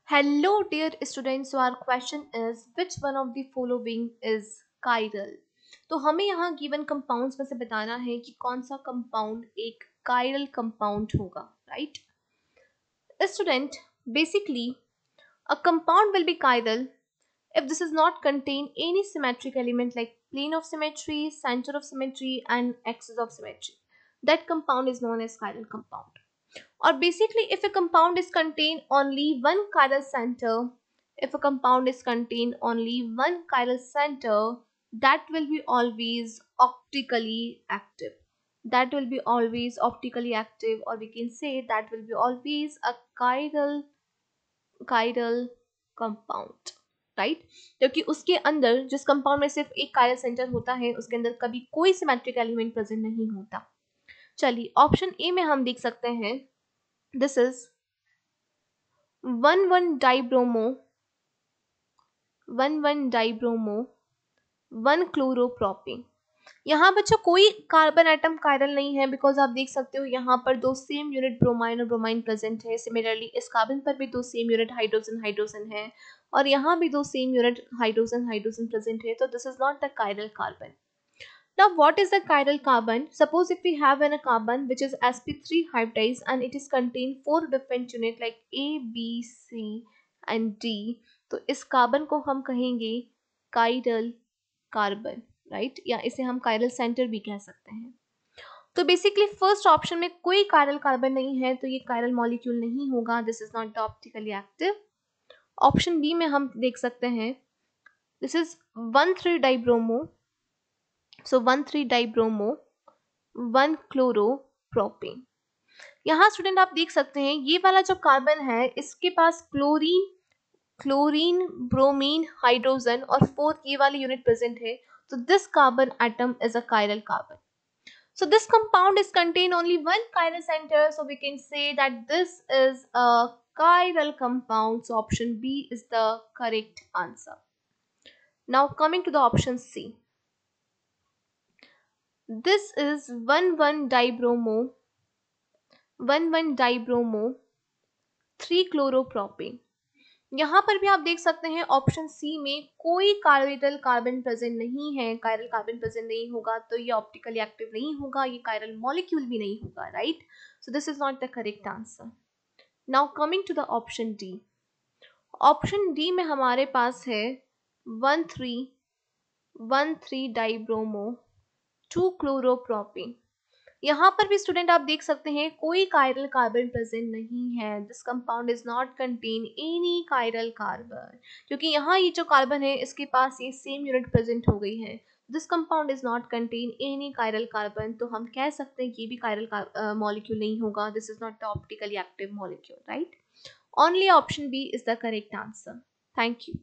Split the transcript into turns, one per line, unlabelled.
Hello, dear students. So our question is, which one of the following is chiral? तो हमें यहाँ given compounds में से बताना है कि कौन सा कंपाउंड एक chiral कंपाउंड होगा, right? Student, basically, a compound will be chiral if this is not contain any symmetric element like plane of symmetry, center of symmetry, and axis of symmetry. That compound is known as chiral compound. Or basically, if a compound is contain only one chiral center, that will be always optically active. That will be always optically active, or we can say that will be always a chiral compound, right क्योंकि उसके अंदर जिस compound में सिर्फ एक chiral centre होता है उसके अंदर कभी कोई सिमेट्रिक एलिमेंट प्रेजेंट नहीं होता. चलिए ऑप्शन ए में हम देख सकते हैं. This is 1,1-dibromo, 1,1-dibromo, 1-chloropropene. यहाँ बच्चों कोई कार्बन एटम कायरल नहीं है बिकॉज आप देख सकते हो यहाँ पर दो सेम यूनिट ब्रोमाइन और ब्रोमाइन प्रेजेंट है. सिमिलरली इस कार्बन पर भी दो सेम यूनिट हाइड्रोजन हाइड्रोजन है और यहाँ भी दो same unit hydrogen hydrogen present है. तो this is not the chiral carbon. Now, what is a chiral carbon? Suppose if we have a carbon which is sp3 hybridized and it is contain four different unit like A, B, C and D. तो इस carbon को हम कहेंगे chiral carbon, right? या इसे हम chiral center भी कह सकते हैं. तो बेसिकली फर्स्ट ऑप्शन में कोई chiral carbon नहीं है तो ये chiral मॉलिक्यूल नहीं होगा. This is not optically active. Option b में हम देख सकते हैं. This is 1,3-dibromo. So 1,3-dibromo, 1-chloropropane. यहाँ स्टूडेंट आप देख सकते हैं ये वाला जो कार्बन है इसके पास क्लोरीन ब्रोमीन हाइड्रोजन और फोर्थ ये वाली यूनिट प्रेजेंट है. तो this carbon atom is a chiral carbon. So this compound is contain only one chiral center, so we can say that this is a chiral compound. So option B is the correct answer. Now coming to the option C. This is 1,1-dibromo, 3-chloropropane. यहाँ पर भी आप देख सकते हैं option C में कोई chiral carbon present नहीं है. chiral कार्बन प्रेजेंट नहीं होगा तो ये ऑप्टिकली एक्टिव नहीं होगा, ये chiral मॉलिक्यूल भी नहीं होगा, right. So this is not the correct answer. Now coming to the option d. Option d में हमारे पास है 1,3-dibromo, 2-chloropropane. यहाँ पर भी स्टूडेंट आप देख सकते हैं कोई chiral कार्बन प्रेजेंट नहीं है. This compound is not contain any chiral carbon. क्योंकि यहाँ ये जो कार्बन है इसके पास ये सेम यूनिट प्रेजेंट हो गई है. This compound is not contain any chiral carbon. तो हम कह सकते हैं ये भी chiral मॉलिक्यूल नहीं होगा. This is not the optically active molecule, right. Only option b is the correct answer. Thank you.